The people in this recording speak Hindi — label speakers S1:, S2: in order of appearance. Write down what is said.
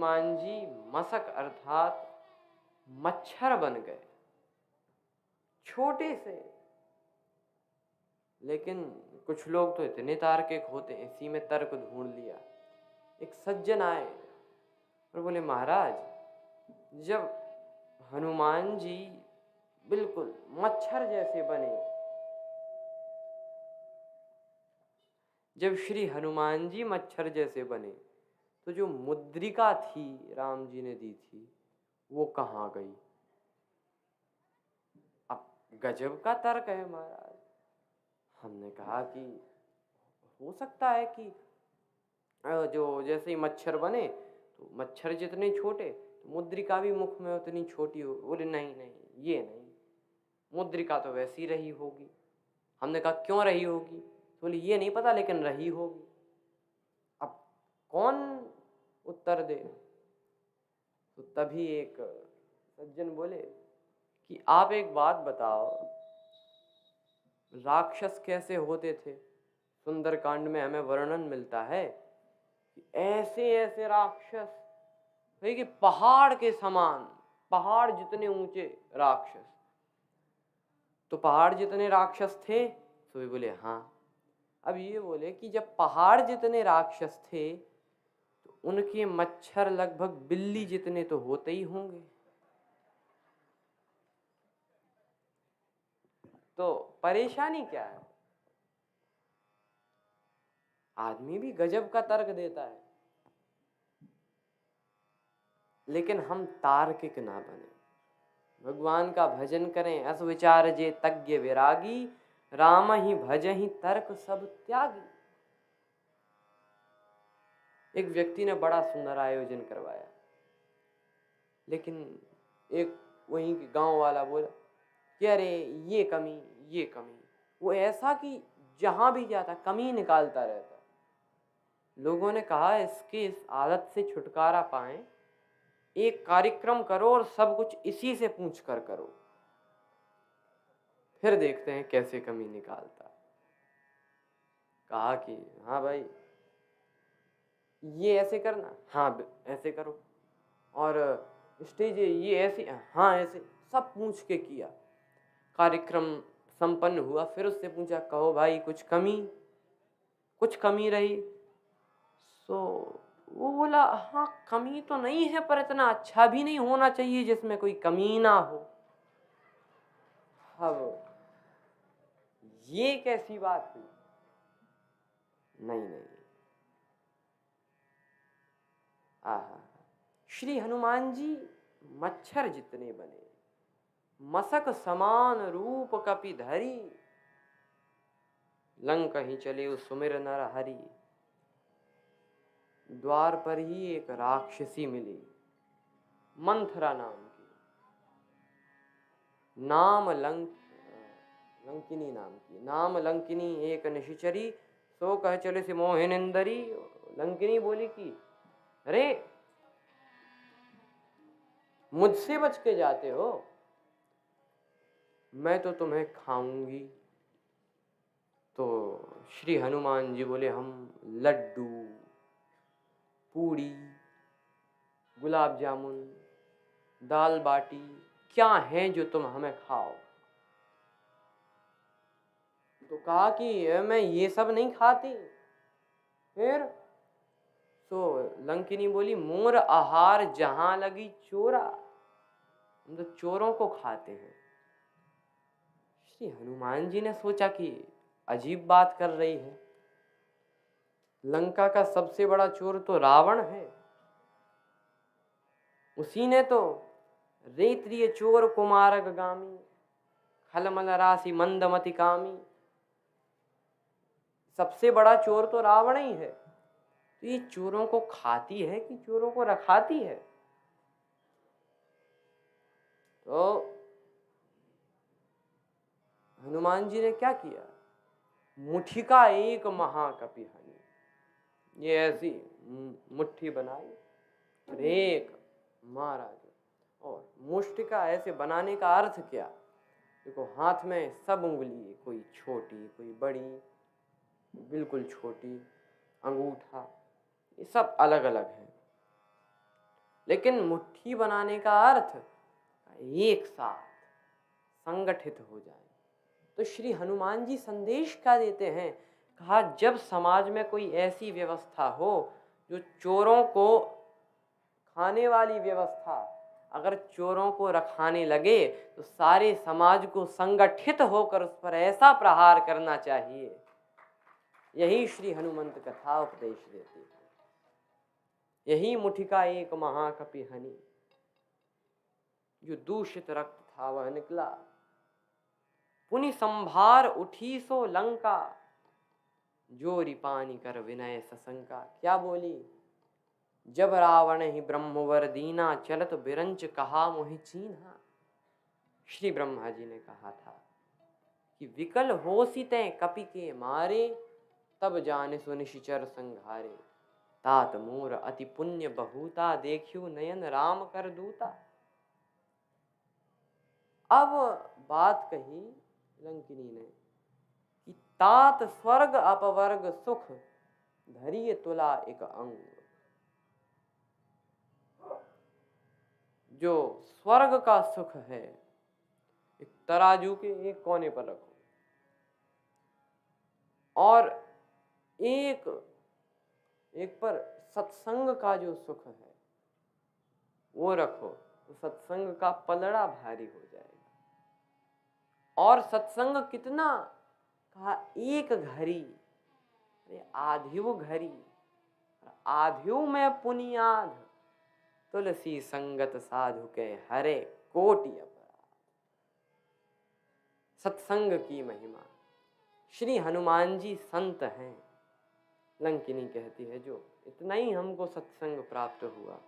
S1: हनुमान जी मशक अर्थात मच्छर बन गए, छोटे से। लेकिन कुछ लोग तो इतने तार्किक होते हैं, इसी में तर्क ढूंढ लिया। एक सज्जन आए और बोले, महाराज, जब हनुमान जी बिल्कुल मच्छर जैसे बने, जब श्री हनुमान जी मच्छर जैसे बने, तो जो मुद्रिका थी राम जी ने दी थी, वो कहाँ गई? अब गजब का तर्क है महाराज। हमने कहा कि हो सकता है कि जो जैसे ही मच्छर बने तो मच्छर जितने छोटे तो मुद्रिका भी मुख में उतनी छोटी हो। बोले नहीं नहीं, ये नहीं, मुद्रिका तो वैसी रही होगी। हमने कहा क्यों रही होगी? तो बोले ये नहीं पता, लेकिन रही होगी। अब कौन उत्तर दे? तो तभी एक सज्जन बोले कि आप एक बात बताओ, राक्षस कैसे होते थे? सुंदरकांड में हमें वर्णन मिलता है कि ऐसे ऐसे राक्षस है कि पहाड़ के समान, पहाड़ जितने ऊंचे राक्षस। तो पहाड़ जितने राक्षस थे? तो वे बोले हाँ। अब ये बोले कि जब पहाड़ जितने राक्षस थे तो उनके मच्छर लगभग बिल्ली जितने तो होते ही होंगे। तो परेशानी क्या है? आदमी भी गजब का तर्क देता है, लेकिन हम तार्किक ना बने, भगवान का भजन करें। अस विचार जे तज्ञ विरागी, राम ही भजहि तर्क सब त्यागी। एक व्यक्ति ने बड़ा सुंदर आयोजन करवाया, लेकिन एक वहीं के गांव वाला बोला कि अरे ये कमी, ये कमी। वो ऐसा कि जहां भी जाता कमी निकालता रहता। लोगों ने कहा इसकी इस आदत से छुटकारा पाएं, एक कार्यक्रम करो और सब कुछ इसी से पूछ कर करो, फिर देखते हैं कैसे कमी निकालता। कहा कि हाँ भाई, ये ऐसे करना, हाँ ऐसे करो, और स्टेज ये ऐसे, हाँ ऐसे, सब पूछ के किया। कार्यक्रम संपन्न हुआ। फिर उससे पूछा, कहो भाई कुछ कमी रही? सो वो बोला, हाँ कमी तो नहीं है, पर इतना अच्छा भी नहीं होना चाहिए जिसमें कोई कमी ना हो। अब ये कैसी बात हुई? नहीं नहीं, आहा, श्री हनुमान जी मच्छर जितने बने, मसक समान रूप कपि धरी, लंक ही चले सुमिर नर हरि। द्वार पर ही एक राक्षसी मिली, मंथरा नाम की, लंकिनी नाम की, नाम लंकिनी एक निशिचरी, सो कह चले से मोहिनिंदरी। लंकिनी बोली कि अरे मुझसे बच के जाते हो, मैं तो तुम्हें खाऊंगी। तो श्री हनुमान जी बोले, हम लड्डू, पूड़ी, गुलाब जामुन, दाल बाटी क्या हैं जो तुम हमें खाओ? तो कहा कि मैं ये सब नहीं खाती। फिर तो लंकिनी बोली, मोर आहार जहां लगी चोरा, हम तो चोरों को खाते हैं। श्री हनुमान जी ने सोचा कि अजीब बात कर रही है, लंका का सबसे बड़ा चोर तो रावण है, उसी ने तो रेत्रिय चोर कुमारक गामी, खलमल राशि मंदमति कामी। सबसे बड़ा चोर तो रावण ही है, तो ये चोरों को खाती है कि चोरों को रखाती है? तो हनुमान जी ने क्या किया? मुठिका एक महाकपि हनि, ये ऐसी मुट्ठी बनाई और एक मारा। और मुष्टिका ऐसे बनाने का अर्थ क्या? देखो, हाथ में सब उंगली, कोई छोटी कोई बड़ी, बिल्कुल छोटी, अंगूठा, ये सब अलग अलग है। लेकिन मुट्ठी बनाने का अर्थ एक साथ संगठित हो जाए। तो श्री हनुमान जी संदेश क्या देते हैं? कहा जब समाज में कोई ऐसी व्यवस्था हो जो चोरों को खाने वाली व्यवस्था, अगर चोरों को रखाने लगे तो सारे समाज को संगठित होकर उस पर ऐसा प्रहार करना चाहिए। यही श्री हनुमंत कथा उपदेश देती है। यही मुठिका एक महाकपि हनि, जो दूषित रक्त था वह निकला, पुनि संभार उठी सो लंका, जोरी पानी कर विनय सशंका। क्या बोली? जब रावण ही ब्रह्मवर दीना, चलत बिरंच कहा मोहि चीन्हा। श्री ब्रह्मा जी ने कहा था कि विकल होसी तै कपि के मारे, तब जाने सो निशिचर संघारे। तात मोर अति पुण्य बहुता, देखियो नयन राम कर दूता। अब बात कही लंकिनी ने कि तात स्वर्ग अपवर्ग सुख, धरिय तुला एक अंग। जो स्वर्ग का सुख है एक तराजू के एक कोने पर रखो, और एक पर सत्संग का जो सुख है वो रखो, तो सत्संग का पलड़ा भारी हो जाएगा। और सत्संग कितना? कहा एक घड़ी, आधिव घड़ी, आधिव में पुनियाध, तुलसी संगत साधु के हरे कोटि अपराध। सत्संग की महिमा। श्री हनुमान जी संत हैं। लंकिनी कहती है जो इतना ही हमको सत्संग प्राप्त हुआ,